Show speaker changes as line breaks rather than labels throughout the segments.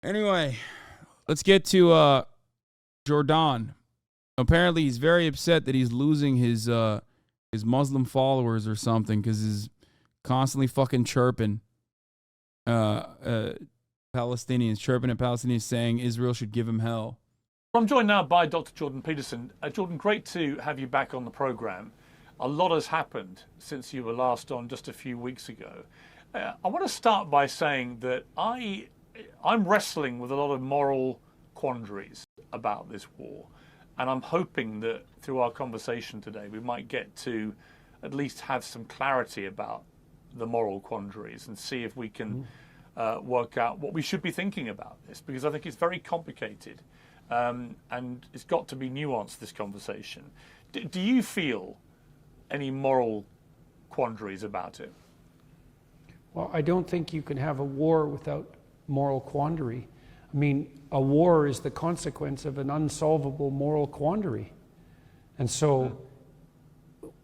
Anyway, let's get to Jordan. Apparently, he's very upset that he's losing his Muslim followers or something because he's constantly fucking chirping Palestinians, chirping at Palestinians, saying Israel should give him hell.
I'm joined now by Dr. Jordan Peterson. Jordan, great to have you back on the program. A lot has happened since you were last on just a few weeks ago. I want to start by saying that I'm wrestling with a lot of moral quandaries about this war. And I'm hoping that through our conversation today, we might get to at least have some clarity about the moral quandaries and see if we can work out what we should be thinking about this, because I think it's very complicated and it's got to be nuanced, this conversation. Do you feel any moral quandaries about it?
Well, I don't think you can have a war without moral quandary. I mean, a war is the consequence of an unsolvable moral quandary. And so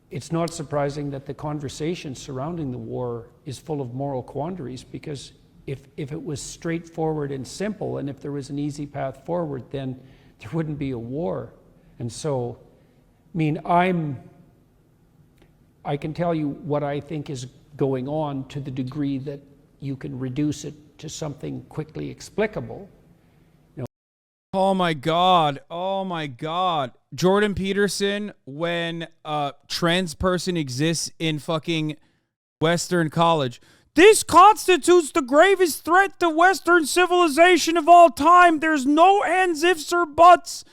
it's not surprising that the conversation surrounding the war is full of moral quandaries, because if it was straightforward and simple, and if there was an easy path forward, then there wouldn't be a war. And so, I mean, I can tell you what I think is going on to the degree that you can reduce it to something quickly explicable.
Oh my God. Oh my God. Jordan Peterson, when a trans person exists in fucking Western college. This constitutes the gravest threat to Western civilization of all time. There's no ands, ifs, or buts.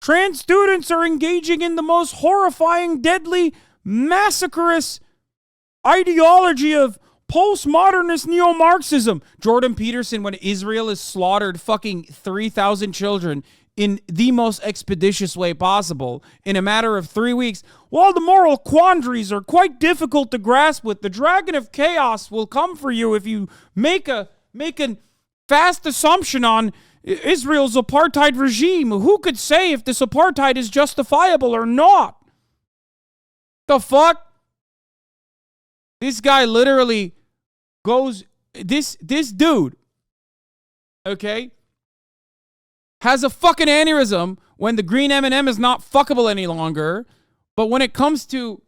Trans students are engaging in the most horrifying, deadly, massacrous ideology of postmodernist neo-Marxism. Jordan Peterson, when Israel has slaughtered fucking 3,000 children in the most expeditious way possible in a matter of 3 weeks, while the moral quandaries are quite difficult to grasp with, the dragon of chaos will come for you if you make a fast assumption on Israel's apartheid regime. Who could say if this apartheid is justifiable or not? The fuck? This guy literally goes, this dude, okay, has a fucking aneurysm when the green M&M is not fuckable any longer. But when it comes to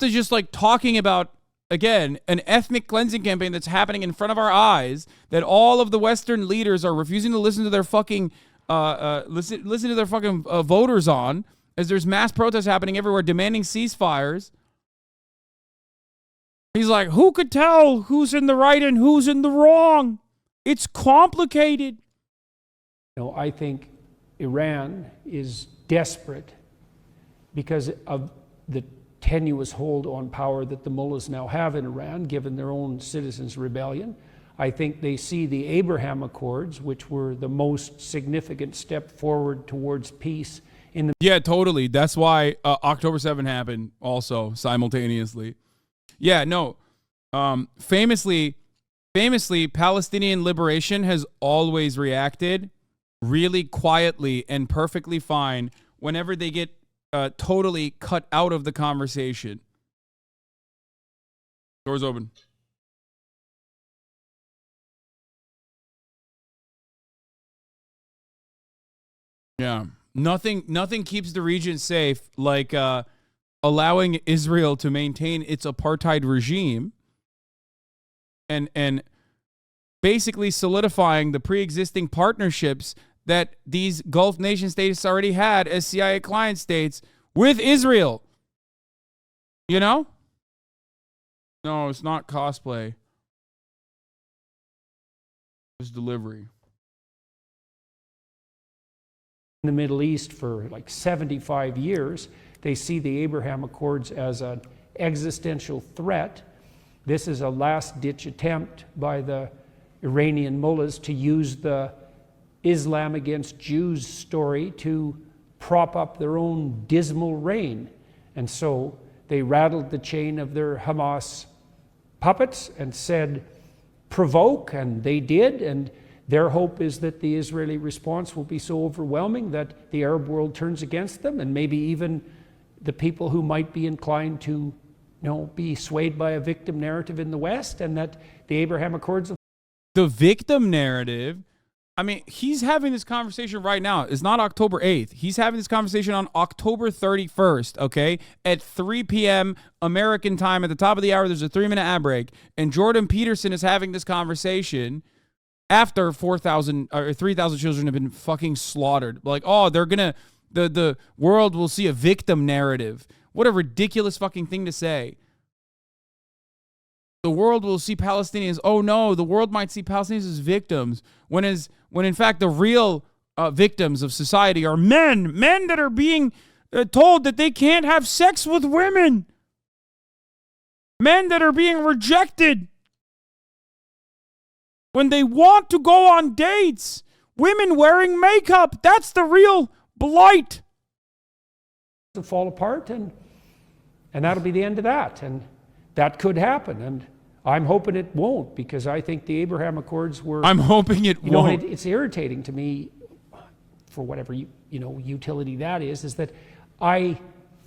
just like talking about, again, an ethnic cleansing campaign that's happening in front of our eyes, that all of the Western leaders are refusing to listen to their fucking listen to their fucking voters on, as there's mass protests happening everywhere demanding ceasefires. He's like, who could tell who's in the right and who's in the wrong? It's complicated.
No, I think Iran is desperate because of the tenuous hold on power that the mullahs now have in Iran, given their own citizens' rebellion. I think they see the Abraham Accords, which were the most significant step forward towards peace in the...
Yeah, totally. That's why October 7 happened also simultaneously. Yeah, no. Famously, Palestinian liberation has always reacted really quietly and perfectly fine whenever they get totally cut out of the conversation. Doors open. Yeah. Nothing keeps the region safe like allowing Israel to maintain its apartheid regime and basically solidifying the pre-existing partnerships that these Gulf nation states already had as CIA client states with Israel. You know? No, it's not cosplay. It's delivery.
In the Middle East for like 75 years, they see the Abraham Accords as an existential threat. This is a last-ditch attempt by the Iranian mullahs to use the Islam against Jews story to prop up their own dismal reign. And so they rattled the chain of their Hamas puppets and said, provoke, and they did. And their hope is that the Israeli response will be so overwhelming that the Arab world turns against them, and maybe even the people who might be inclined to be swayed by a victim narrative in the West, and that the Abraham Accords...
The victim narrative I mean, he's having this conversation right now. It's not October 8th. He's having this conversation on October 31st, okay? At 3 p.m. American time. At the top of the hour, there's a 3-minute ad break. And Jordan Peterson is having this conversation after 4,000 or 3,000 children have been fucking slaughtered. Like, oh, they're going to, the world will see a victim narrative. What a ridiculous fucking thing to say. The world will see Palestinians. Oh no, the world might see Palestinians as victims, when in fact the real victims of society are men that are being told that they can't have sex with women, men that are being rejected when they want to go on dates, women wearing makeup. That's the real blight.
To fall apart, and that'll be the end of that, and that could happen, and I'm hoping it won't, because I think the Abraham Accords were.
I'm hoping it won't.
It's irritating to me, for whatever utility that is that I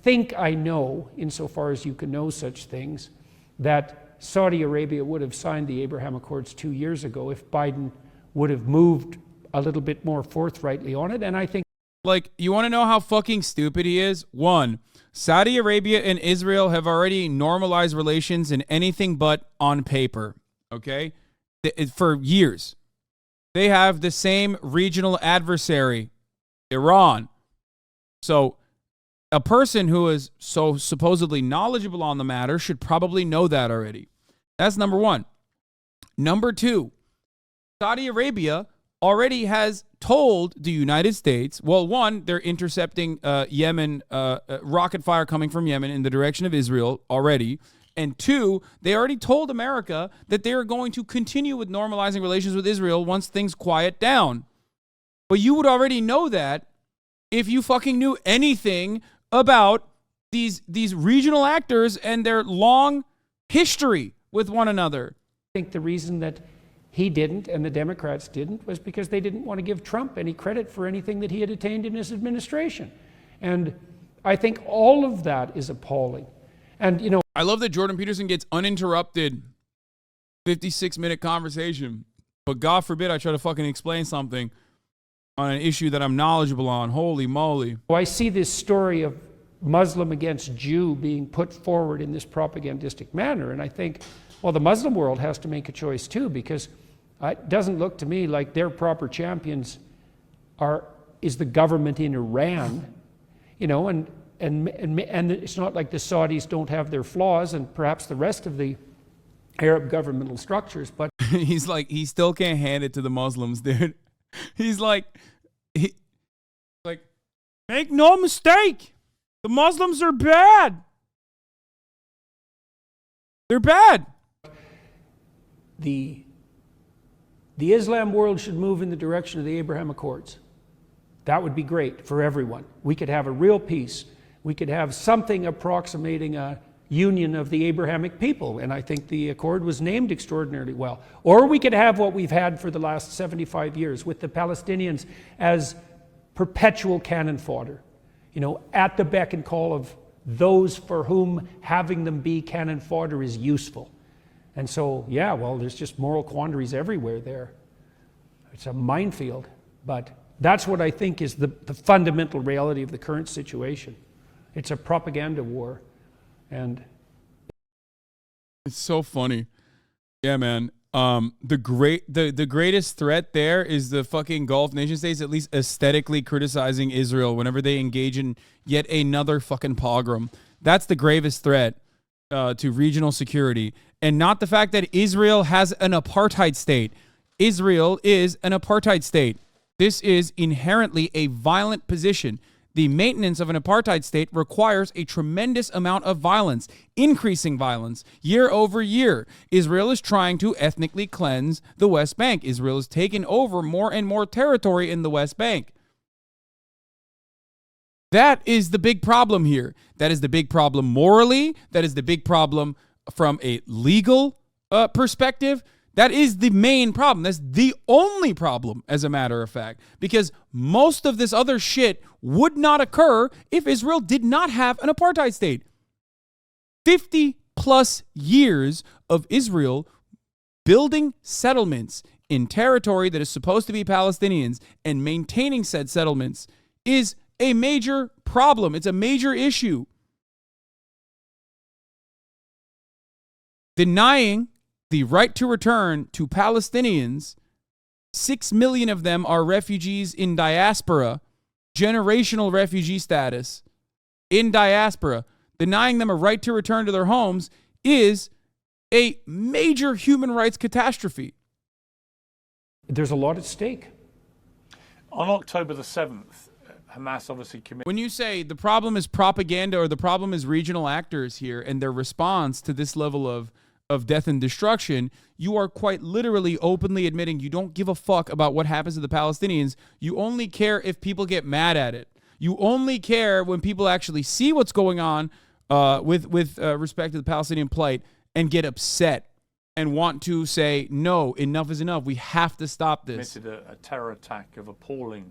think I know, insofar as you can know such things, that Saudi Arabia would have signed the Abraham Accords 2 years ago if Biden would have moved a little bit more forthrightly on it, and I think.
Like, you want to know how fucking stupid he is? One, Saudi Arabia and Israel have already normalized relations in anything but on paper, okay? For years. They have the same regional adversary, Iran. So a person who is so supposedly knowledgeable on the matter should probably know that already. That's number one. Number two, Saudi Arabia already has told the United States, well, one, they're intercepting Yemen, rocket fire coming from Yemen in the direction of Israel already. And two, they already told America that they are going to continue with normalizing relations with Israel once things quiet down. But you would already know that if you fucking knew anything about these regional actors and their long history with one another.
I think the reason that he didn't and the Democrats didn't was because they didn't want to give Trump any credit for anything that he had attained in his administration. And I think all of that is appalling. And,
I love that Jordan Peterson gets uninterrupted 56-minute conversation. But God forbid I try to fucking explain something on an issue that I'm knowledgeable on. Holy moly.
I see this story of Muslim against Jew being put forward in this propagandistic manner. And I think, well, the Muslim world has to make a choice too, because it doesn't look to me like their proper champions is the government in Iran, and it's not like the Saudis don't have their flaws, and perhaps the rest of the Arab governmental structures, but
he's like, he still can't hand it to the Muslims, dude. He's like, make no mistake, the Muslims are bad. They're bad.
The Islam world should move in the direction of the Abraham Accords. That would be great for everyone. We could have a real peace. We could have something approximating a union of the Abrahamic people, and I think the accord was named extraordinarily well. Or we could have what we've had for the last 75 years with the Palestinians as perpetual cannon fodder, at the beck and call of those for whom having them be cannon fodder is useful. And so, yeah, well, there's just moral quandaries everywhere there. It's a minefield. But that's what I think is the fundamental reality of the current situation. It's a propaganda war. And
it's so funny. Yeah, man. The greatest threat there is the fucking Gulf nation states at least aesthetically criticizing Israel whenever they engage in yet another fucking pogrom. That's the gravest threat to regional security, and not the fact that Israel has an apartheid state. Israel is an apartheid state. This is inherently a violent position. The maintenance of an apartheid state requires a tremendous amount of violence, increasing violence year over year. Israel is trying to ethnically cleanse the West Bank. Israel has taken over more and more territory in the West Bank. That is the big problem here. That is the big problem morally. That is the big problem from a legal perspective. That is the main problem. That's the only problem, as a matter of fact, because most of this other shit would not occur if Israel did not have an apartheid state. 50 plus years of Israel building settlements in territory that is supposed to be Palestinians and maintaining said settlements is a major problem. It's a major issue. Denying the right to return to Palestinians, 6 million of them are refugees in diaspora, generational refugee status in diaspora. Denying them a right to return to their homes is a major human rights catastrophe.
There's a lot at stake.
On October the 7th, Hamas obviously committed.
When you say the problem is propaganda or the problem is regional actors here and their response to this level of death and destruction, you are quite literally openly admitting you don't give a fuck about what happens to the Palestinians. You only care if people get mad at it. You only care when people actually see what's going on with respect to the Palestinian plight and get upset and want to say, no, enough is enough. We have to stop this.
Committed a terror attack of appalling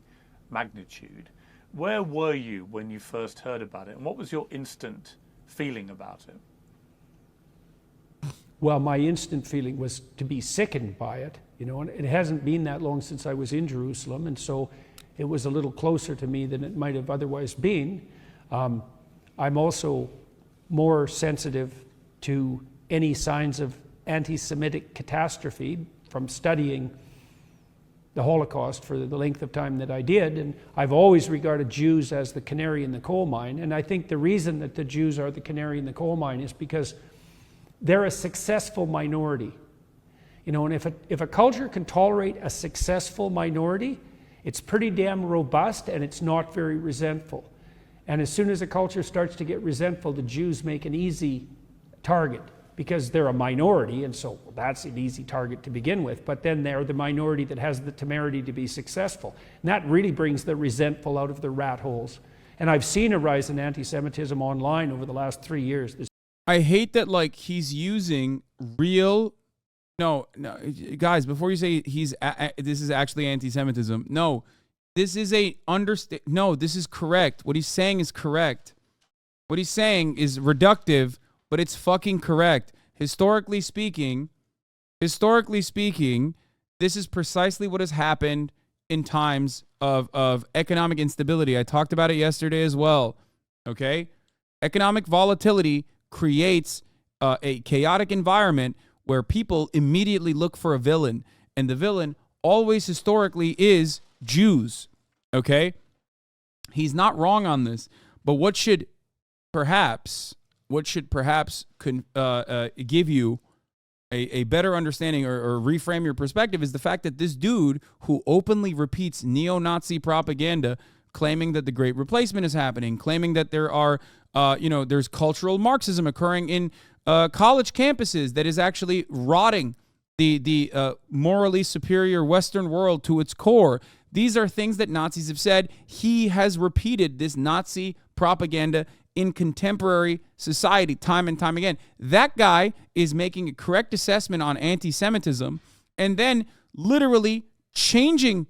magnitude. Where were you when you first heard about it, and what was your instant feeling about it?
Well, my instant feeling was to be sickened by it, you know, and it hasn't been that long since I was in Jerusalem, and so it was a little closer to me than it might have otherwise been. I'm also more sensitive to any signs of anti-Semitic catastrophe from studying the Holocaust for the length of time that I did, and I've always regarded Jews as the canary in the coal mine, and I think the reason that the Jews are the canary in the coal mine is because they're a successful minority. You know, and if a culture can tolerate a successful minority, it's pretty damn robust and it's not very resentful. And as soon as a culture starts to get resentful, the Jews make an easy target because they're a minority, and so that's an easy target to begin with, but then they're the minority that has the temerity to be successful. And that really brings the resentful out of their rat holes. And I've seen a rise in anti-Semitism online over the last 3 years.
I hate that, like, he's using real... No, guys, before you say this is actually anti-Semitism, no, this is this is correct. What he's saying is correct. What he's saying is reductive, but it's fucking correct. Historically speaking, this is precisely what has happened in times of economic instability. I talked about it yesterday as well, okay? Economic volatility creates a chaotic environment where people immediately look for a villain, and the villain always historically is Jews, okay? He's not wrong on this, but what should perhaps give you a better understanding or reframe your perspective is the fact that this dude who openly repeats neo-Nazi propaganda, claiming that the Great Replacement is happening, claiming that there are, there's cultural Marxism occurring in college campuses that is actually rotting the morally superior Western world to its core. These are things that Nazis have said. He has repeated this Nazi propaganda in contemporary society time and time again. That guy is making a correct assessment on anti-Semitism and then literally changing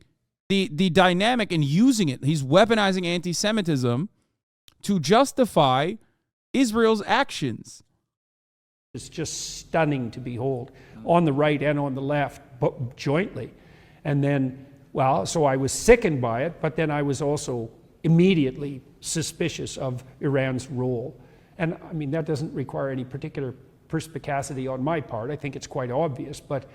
the dynamic and using it. He's weaponizing anti-Semitism to justify Israel's actions.
It's just stunning to behold on the right and on the left, but jointly. And then, so I was sickened by it, but then I was also immediately suspicious of Iran's role. And I mean, that doesn't require any particular perspicacity on my part. I think it's quite obvious, but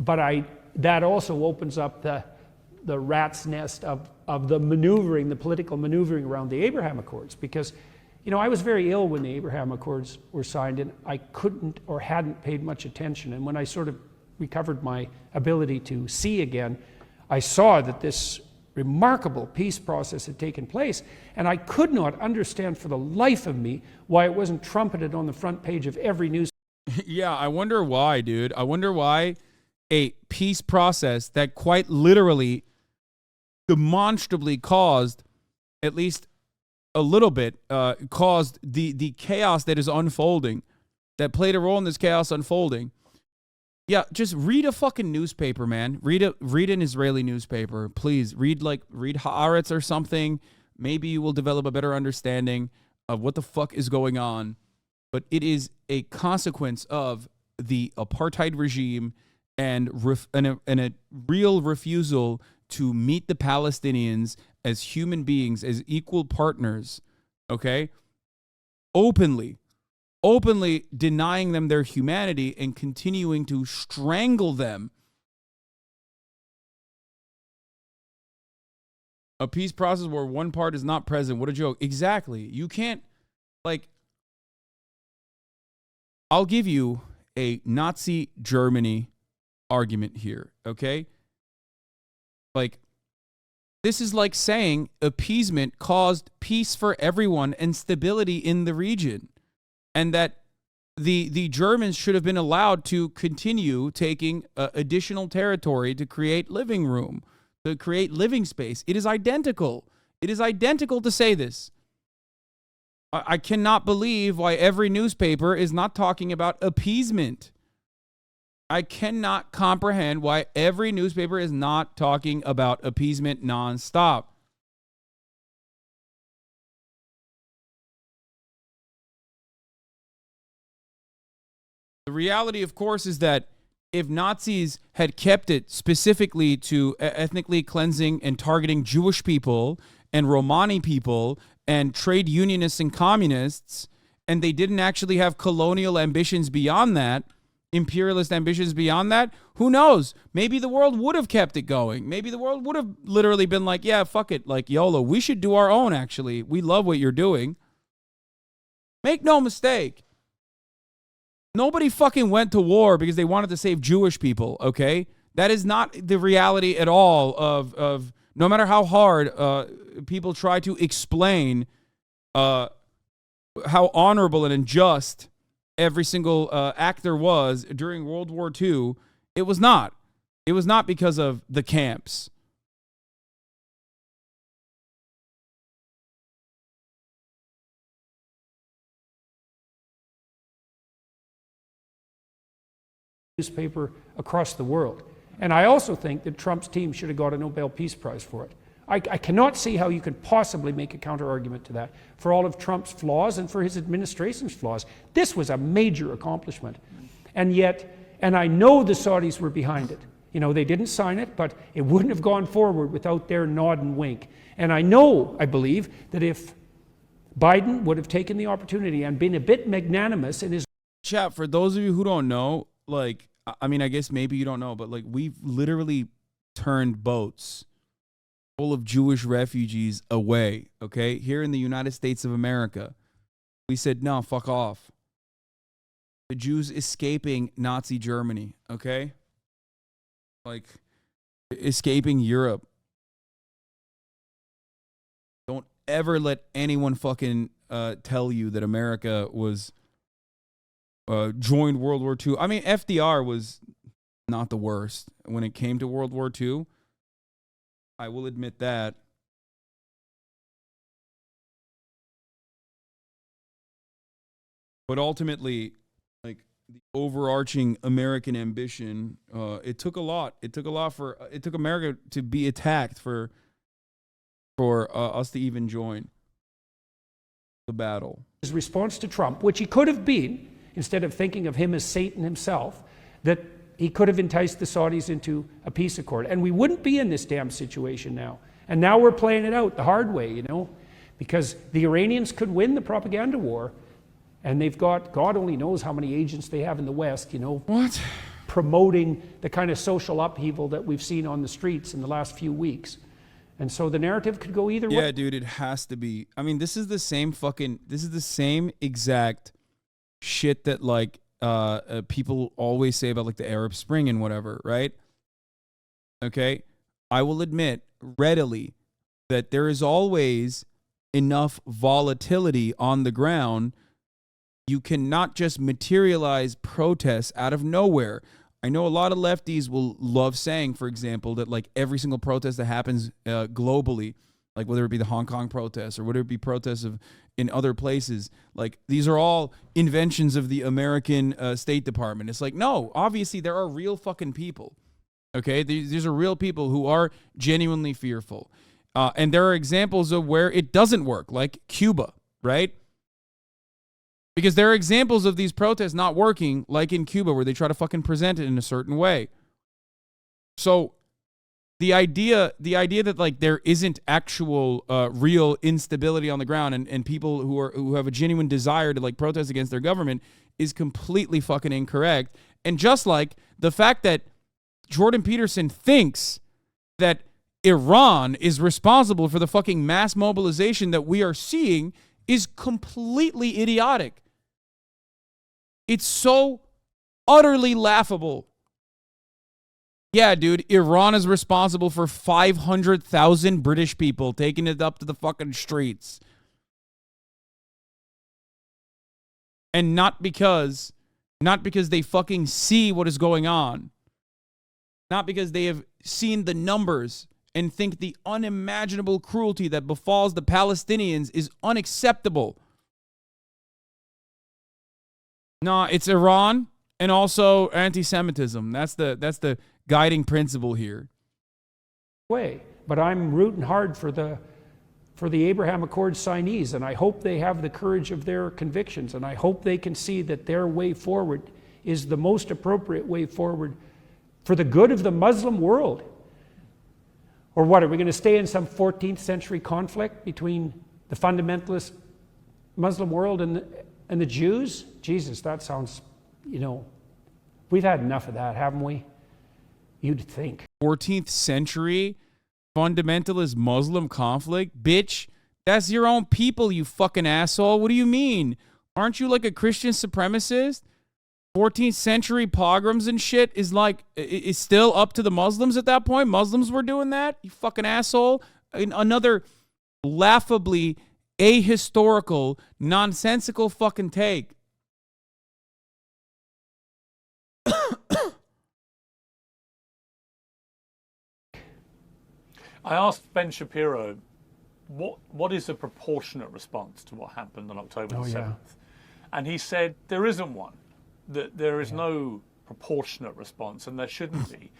that also opens up the rat's nest of the maneuvering, the political maneuvering around the Abraham Accords, because I was very ill when the Abraham Accords were signed, and I couldn't or hadn't paid much attention. And when I sort of recovered my ability to see again, I saw that this remarkable peace process had taken place, and I could not understand for the life of me why it wasn't trumpeted on the front page of every news.
Yeah, I wonder why, dude. I wonder why a peace process that quite literally, demonstrably caused, at least a little bit, caused the chaos that is unfolding, that played a role in this chaos unfolding. Yeah, just read a fucking newspaper, man. Read an Israeli newspaper, please. Read Haaretz or something. Maybe you will develop a better understanding of what the fuck is going on. But it is a consequence of the apartheid regime and a real refusal to meet the Palestinians as human beings, as equal partners, okay? Openly denying them their humanity and continuing to strangle them. A peace process where one part is not present. What a joke. Exactly. You can't, like, I'll give you a Nazi Germany argument here, okay? Like, this is like saying appeasement caused peace for everyone and stability in the region, and that the Germans should have been allowed to continue taking additional territory to create living room, to create living space. It is identical. It is identical to say this. I cannot believe why every newspaper is not talking about appeasement. I cannot comprehend why every newspaper is not talking about appeasement nonstop. The reality, of course, is that if Nazis had kept it specifically to ethnically cleansing and targeting Jewish people and Romani people and trade unionists and communists, and they didn't actually have colonial ambitions beyond that, imperialist ambitions beyond that, who knows? Maybe the world would have kept it going. Maybe the world would have literally been like, yeah, fuck it, like YOLO, we should do our own, actually. We love what you're doing. Make no mistake. Nobody fucking went to war because they wanted to save Jewish people, okay? That is not the reality at all of no matter how hard people try to explain how honorable and just every single actor was during World War II. It was not. It was not because of the camps.
Newspaper across the world. And I also think that Trump's team should have got a Nobel Peace Prize for it. I cannot see how you could possibly make a counter-argument to that for all of Trump's flaws and for his administration's flaws. This was a major accomplishment. And yet, and I know the Saudis were behind it. You know, they didn't sign it, but it wouldn't have gone forward without their nod and wink. And I believe, that if Biden would have taken the opportunity and been a bit magnanimous in his...
Chat, for those of you who don't know, like, I mean, I guess maybe you don't know, but like, we've literally turned boats full of Jewish refugees away, okay? Here in the United States of America, we said, no, fuck off. The Jews escaping Nazi Germany, okay? Like, escaping Europe. Don't ever let anyone fucking tell you that America was joined World War II. I mean, FDR was not the worst when it came to World War II. I will admit that. But ultimately, like, the overarching American ambition, it took a lot. It took America to be attacked for us to even join the battle.
His response to Trump, which he could have been, instead of thinking of him as Satan himself, that he could have enticed the Saudis into a peace accord. And we wouldn't be in this damn situation now. And now we're playing it out the hard way, you know, because the Iranians could win the propaganda war, and they've got, God only knows how many agents they have in the West, you know,
what?
Promoting the kind of social upheaval that we've seen on the streets in the last few weeks. And so the narrative could go either way.
Yeah, dude, it has to be. I mean, this is the same exact shit that, like, people always say about, like, the Arab Spring and whatever, right? Okay? I will admit readily that there is always enough volatility on the ground. You cannot just materialize protests out of nowhere. I know a lot of lefties will love saying, for example, that, like, every single protest that happens globally, like whether it be the Hong Kong protests or whether it be protests in other places, like, these are all inventions of the American State Department. It's like, no, obviously there are real fucking people, okay? These are real people who are genuinely fearful. And there are examples of where it doesn't work, like Cuba, right? Because there are examples of these protests not working, like in Cuba, where they try to fucking present it in a certain way. So the idea that like there isn't actual real instability on the ground and people who have a genuine desire to like protest against their government is completely fucking incorrect. And just like the fact that Jordan Peterson thinks that Iran is responsible for the fucking mass mobilization that we are seeing is completely idiotic. It's so utterly laughable. Yeah, dude, Iran is responsible for 500,000 British people taking it up to the fucking streets. And not because they fucking see what is going on. Not because they have seen the numbers and think the unimaginable cruelty that befalls the Palestinians is unacceptable. Nah, it's Iran and also anti-Semitism. That's the guiding principle here.
But I'm rooting hard for the Abraham Accords signees, and I hope they have the courage of their convictions, and I hope they can see that their way forward is the most appropriate way forward for the good of the Muslim world. Or what, are we going to stay in some 14th century conflict between the fundamentalist Muslim world and the Jews? Jesus, that sounds, we've had enough of that, haven't we? You'd think.
14th century fundamentalist Muslim conflict? Bitch, that's your own people, you fucking asshole. What do you mean? Aren't you like a Christian supremacist? 14th century pogroms and shit is still up to the Muslims at that point? Muslims were doing that? You fucking asshole. Another laughably ahistorical, nonsensical fucking take.
I asked Ben Shapiro, what is a proportionate response to what happened on October the 7th? Yeah. And he said there isn't one. That there is no proportionate response, and there shouldn't be.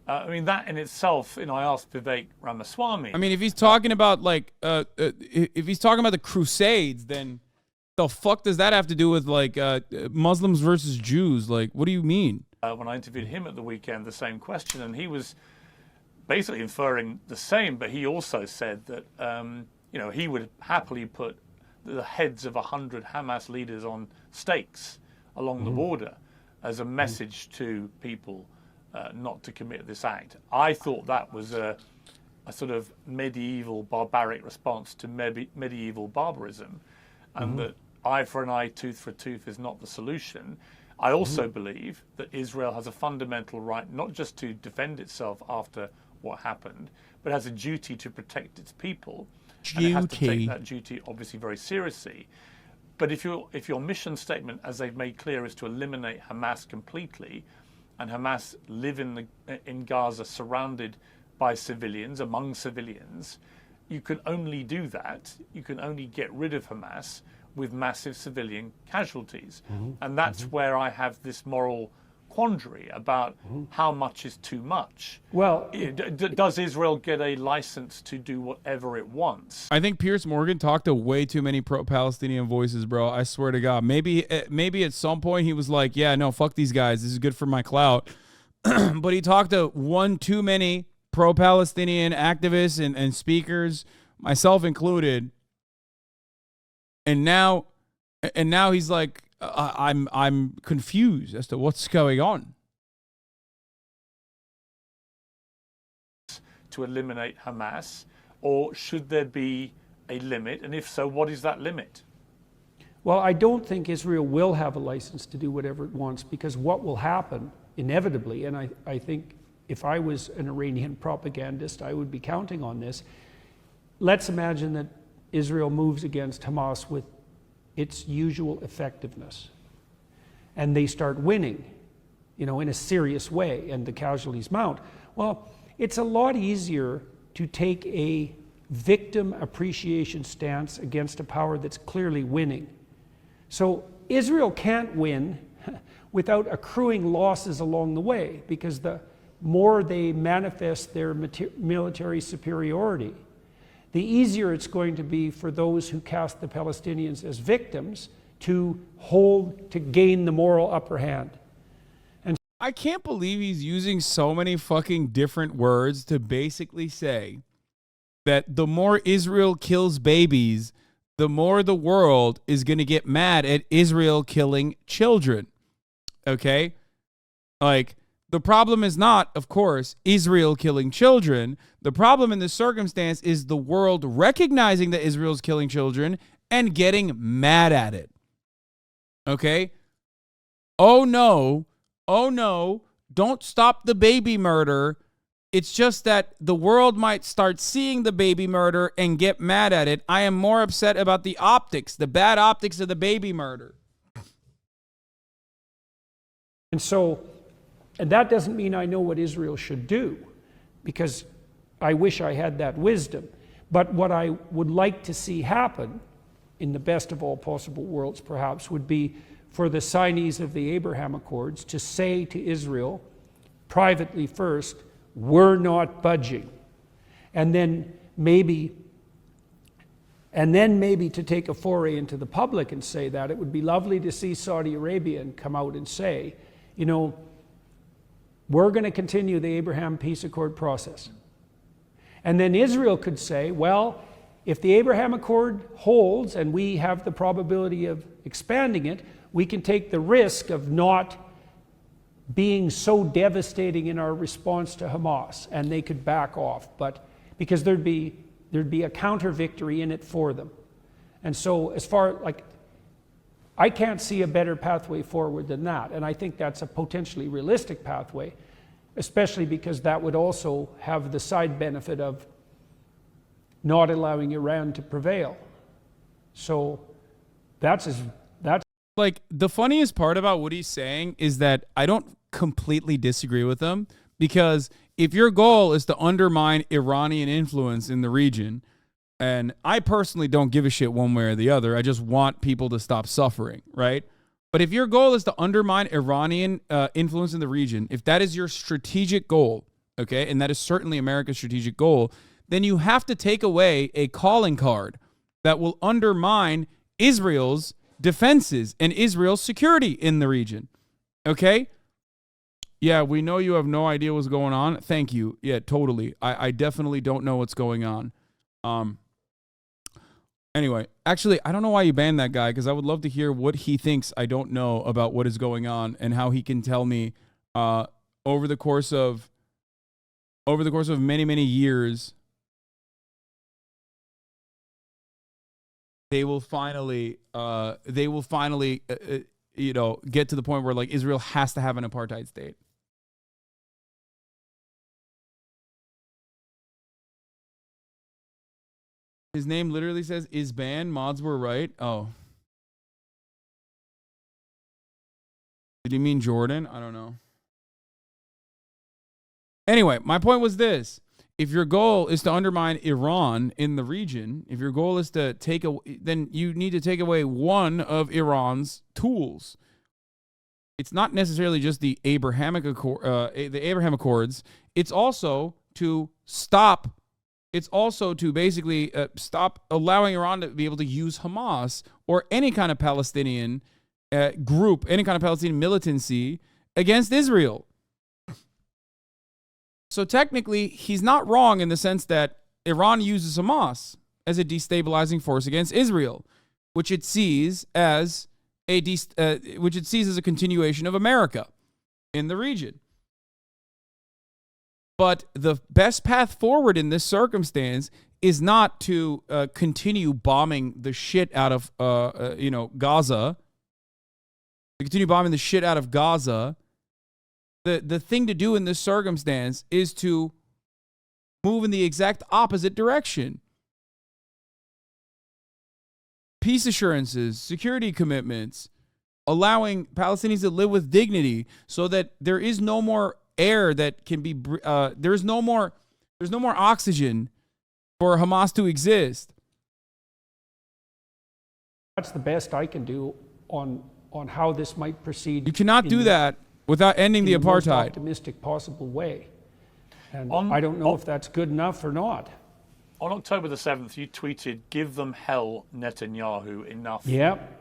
I mean, that in itself, I asked Vivek Ramaswamy.
I mean, if he's talking about if he's talking about the Crusades, then the fuck does that have to do with Muslims versus Jews? Like, what do you mean?
When I interviewed him at the weekend, the same question, and he was basically inferring the same, but he also said that he would happily put the heads of 100 Hamas leaders on stakes along the border as a message to people not to commit this act. I thought that was a sort of medieval barbaric response to medieval barbarism, and that eye for an eye, tooth for a tooth is not the solution. I also believe that Israel has a fundamental right not just to defend itself after what happened, but has a duty to protect its people. And it has to take that duty obviously very seriously. But if your mission statement, as they've made clear, is to eliminate Hamas completely, and Hamas live in Gaza surrounded by civilians, among civilians, you can only do that. You can only get rid of Hamas with massive civilian casualties. And that's where I have this moral quandary about how much is too much.
Well,
does Israel get a license to do whatever it wants?
I think Piers Morgan talked to way too many pro-Palestinian voices, bro. I swear to God. Maybe at some point he was like, yeah, no, fuck these guys. This is good for my clout. But he talked to one too many pro-Palestinian activists and speakers, myself included. And now he's like, I'm confused as to what's going on.
To eliminate Hamas, or should there be a limit? And if so, what is that limit?
Well, I don't think Israel will have a license to do whatever it wants, because what will happen inevitably, and I think if I was an Iranian propagandist, I would be counting on this. Let's imagine that Israel moves against Hamas with its usual effectiveness, and they start winning, in a serious way, and the casualties mount. Well, it's a lot easier to take a victim appreciation stance against a power that's clearly winning. So Israel can't win without accruing losses along the way, because the more they manifest their military superiority, the easier it's going to be for those who cast the Palestinians as victims to gain the moral upper hand. And
I can't believe he's using so many fucking different words to basically say that the more Israel kills babies, the more the world is going to get mad at Israel killing children. Okay? Like, the problem is not, of course, Israel killing children. The problem in this circumstance is the world recognizing that Israel's killing children and getting mad at it. Okay? Oh no, don't stop the baby murder. It's just that the world might start seeing the baby murder and get mad at it. I am more upset about the optics, the bad optics of the baby murder.
And so, and that doesn't mean I know what Israel should do, because I wish I had that wisdom. But what I would like to see happen, in the best of all possible worlds perhaps, would be for the signees of the Abraham Accords to say to Israel, privately first, we're not budging. And then maybe to take a foray into the public and say that. It would be lovely to see Saudi Arabia come out and say, you know, we're going to continue the Abraham Peace Accord process. And then Israel could say, well, if the Abraham Accord holds and we have the probability of expanding it, we can take the risk of not being so devastating in our response to Hamas, and they could back off, but because there'd be a counter victory in it for them. And so as far, like, I can't see a better pathway forward than that, and I think that's a potentially realistic pathway, especially because that would also have the side benefit of not allowing Iran to prevail. So that's
like, the funniest part about what he's saying is that I don't completely disagree with him, because if your goal is to undermine Iranian influence in the region, and I personally don't give a shit one way or the other, I just want people to stop suffering, right? But if your goal is to undermine Iranian influence in the region, if that is your strategic goal, okay, and that is certainly America's strategic goal, then you have to take away a calling card that will undermine Israel's defenses and Israel's security in the region. Okay? Yeah, we know you have no idea what's going on. Thank you. Yeah, totally. I definitely don't know what's going on. Anyway, actually, I don't know why you banned that guy, because I would love to hear what he thinks I don't know about what is going on, and how he can tell me over the course of many, many years, they will finally you know, get to the point where, like, Israel has to have an apartheid state. His name literally says is banned. Mods were right. Oh. Did he mean Jordan? I don't know. Anyway, my point was this. If your goal is to undermine Iran in the region, if your goal is to then you need to take away one of Iran's tools. It's not necessarily just the Abrahamic Accords. It's also to stop. It's also to basically stop allowing Iran to be able to use Hamas or any kind of Palestinian group, any kind of Palestinian militancy against Israel. So technically, he's not wrong in the sense that Iran uses Hamas as a destabilizing force against Israel, which it sees as a continuation of America in the region. But the best path forward in this circumstance is not to continue bombing the shit out of Gaza. To continue bombing the shit out of Gaza. The thing to do in this circumstance is to move in the exact opposite direction. Peace assurances, security commitments, allowing Palestinians to live with dignity so that there is no more air that can be, there's no more oxygen for Hamas to exist.
That's the best I can do on how this might proceed.
You cannot do that without ending the apartheid.
Most optimistic possible way. And I don't know if that's good enough or not.
On October the 7th, you tweeted, "Give them hell, Netanyahu. Enough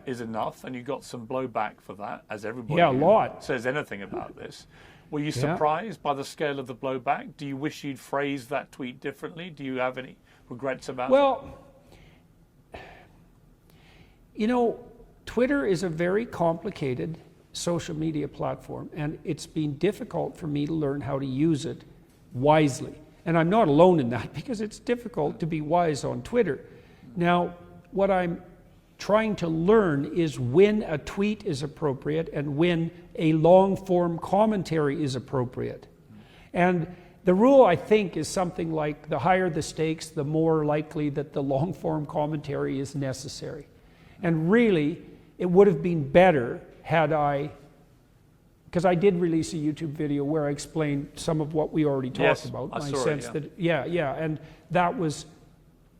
is enough." And you got some blowback for that, as everybody
a lot
says anything about this. Were you surprised by the scale of the blowback? Do you wish you'd phrased that tweet differently? Do you have any regrets about it?
Well, you know, Twitter is a very complicated social media platform, and it's been difficult for me to learn how to use it wisely. And I'm not alone in that, because it's difficult to be wise on Twitter. Now, what I'm trying to learn is when a tweet is appropriate and when a long-form commentary is appropriate. And the rule, I think, is something like the higher the stakes, the more likely that the long-form commentary is necessary. And really, it would have been better had I, because I did release a YouTube video where I explained some of what we already talked about.
I saw it,
and that was,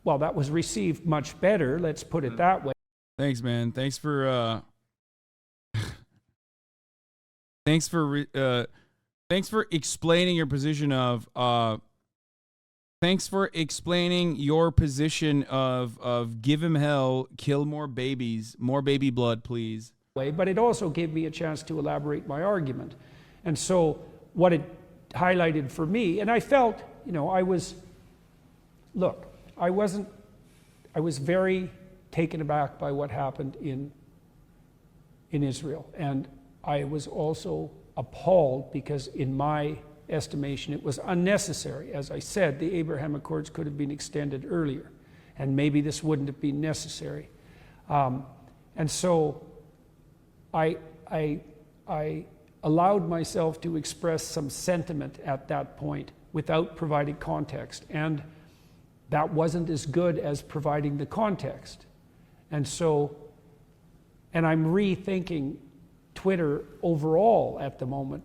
well, that was received much better, let's put it that way.
Thanks, man. Thanks for thanks for explaining your position of thanks for explaining your position of give him hell, kill more babies, more baby blood, please.
But it also gave me a chance to elaborate my argument. And so what it highlighted for me, and I felt, you know, I was very taken aback by what happened in Israel. And I was also appalled because in my estimation it was unnecessary. As I said, the Abraham Accords could have been extended earlier, and maybe this wouldn't have been necessary. And so I allowed myself to express some sentiment at that point without providing context, and that wasn't as good as providing the context. And so, and I'm rethinking Twitter overall at the moment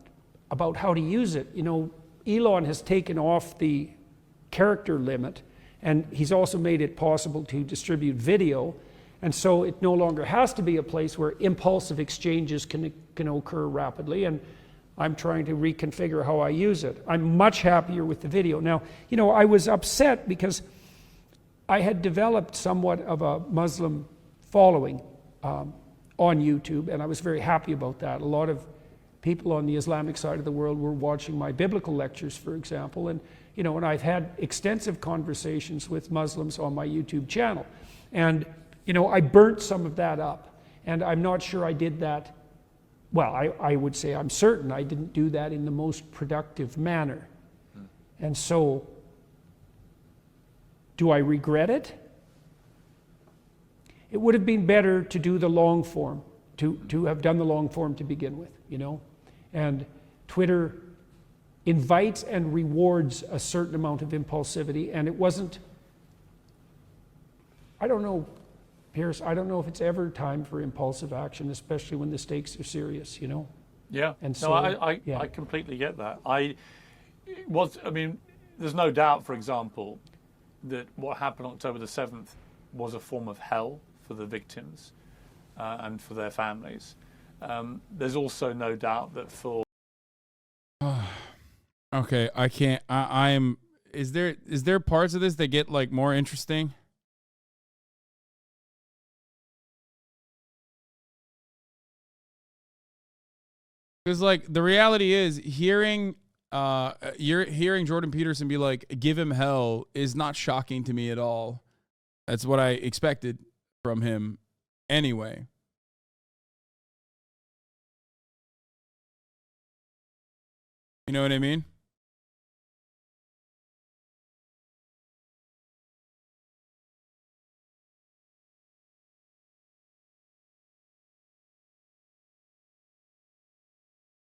about how to use it. You know, Elon has taken off the character limit, and he's also made it possible to distribute video. And so it no longer has to be a place where impulsive exchanges can occur rapidly. And I'm trying to reconfigure how I use it. I'm much happier with the video. Now, you know, I was upset because I had developed somewhat of a Muslim following on YouTube, and I was very happy about that. A lot of people on the Islamic side of the world were watching my biblical lectures, for example, and you know, and I've had extensive conversations with Muslims on my YouTube channel. And you know, I burnt some of that up, and I'm not sure I did that. Well, I would say I'm certain I didn't do that in the most productive manner. And so, do I regret it? It would have been better to do the long form, to have done the long form to begin with, you know? And Twitter invites and rewards a certain amount of impulsivity, and it wasn't, I don't know, Pierce, I don't know if it's ever time for impulsive action, especially when the stakes are serious, you know?
Yeah,
and so,
no, I completely get that. I mean, there's no doubt, for example, that what happened on October the 7th was a form of hell for the victims and for their families. There's also no doubt that for...
Okay, I can't, I'm, is there parts of this that get like more interesting? Because like the reality is hearing you're hearing Jordan Peterson be like, give him hell is not shocking to me at all. That's what I expected from him anyway. You know what I mean?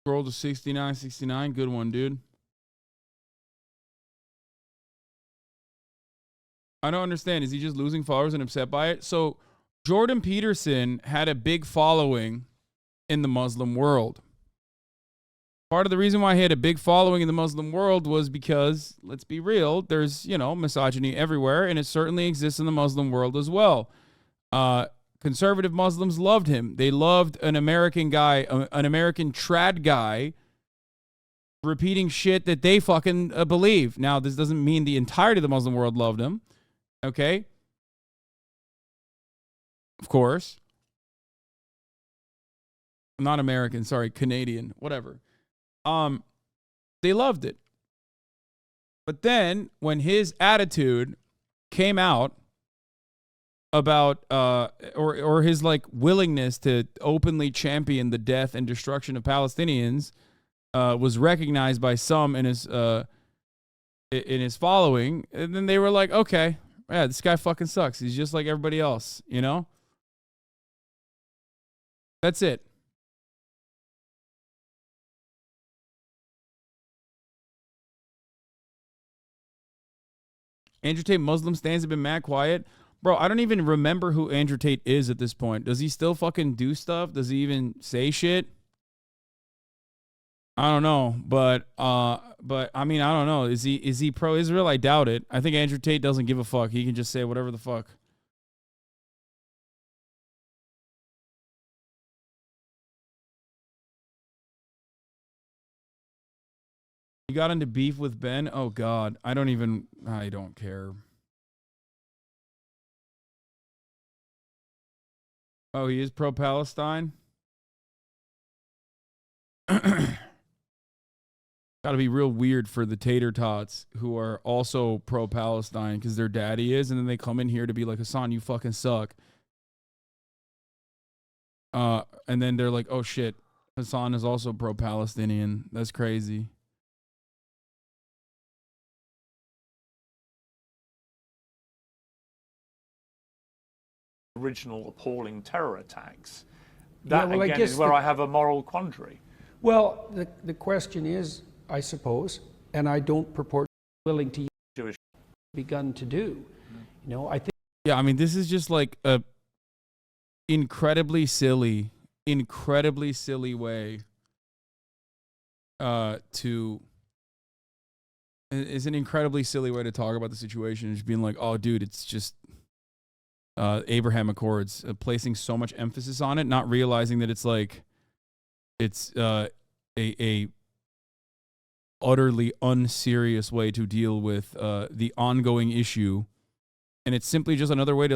Scroll to 69. Good one, dude. I don't understand. Is he just losing followers and upset by it? So Jordan Peterson had a big following in the Muslim world. Part of the reason why he had a big following in the Muslim world was because, let's be real, there's, you know, misogyny everywhere, and it certainly exists in the Muslim world as well. Conservative Muslims loved him. They loved an American guy, an American trad guy, repeating shit that they fucking believe. Now, this doesn't mean the entirety of the Muslim world loved him. Okay? Of course. Not American, sorry, Canadian, whatever. They loved it. But then when his attitude came out about or his like willingness to openly champion the death and destruction of Palestinians was recognized by some in his following, and then they were like, okay, yeah, this guy fucking sucks. He's just like everybody else, you know? That's it. Andrew Tate Muslim stands have been mad quiet. Bro, I don't even remember who Andrew Tate is at this point. Does he still fucking do stuff? Does he even say shit? I don't know, but I mean, I don't know. Is he pro-Israel? I doubt it. I think Andrew Tate doesn't give a fuck. He can just say whatever the fuck. You got into beef with Ben? Oh God, I don't care. Oh, he is pro-Palestine? Gotta be real weird for the tater tots who are also pro-Palestine because their daddy is, and then they come in here to be like, Hasan, you fucking suck. And then they're like, oh shit, Hasan is also pro-Palestinian. That's crazy.
Original appalling terror attacks. That,
well,
again, is where I have a moral quandary.
Well, the question is, I suppose, and I don't purport willing to
Jewish
begun to do. You know, I think.
Yeah, I mean, this is just like a incredibly silly way is an incredibly silly way to talk about the situation. Just being like, oh, dude, it's just Abraham Accords, placing so much emphasis on it, not realizing that it's like it's a utterly unserious way to deal with the ongoing issue, and it's simply just another way to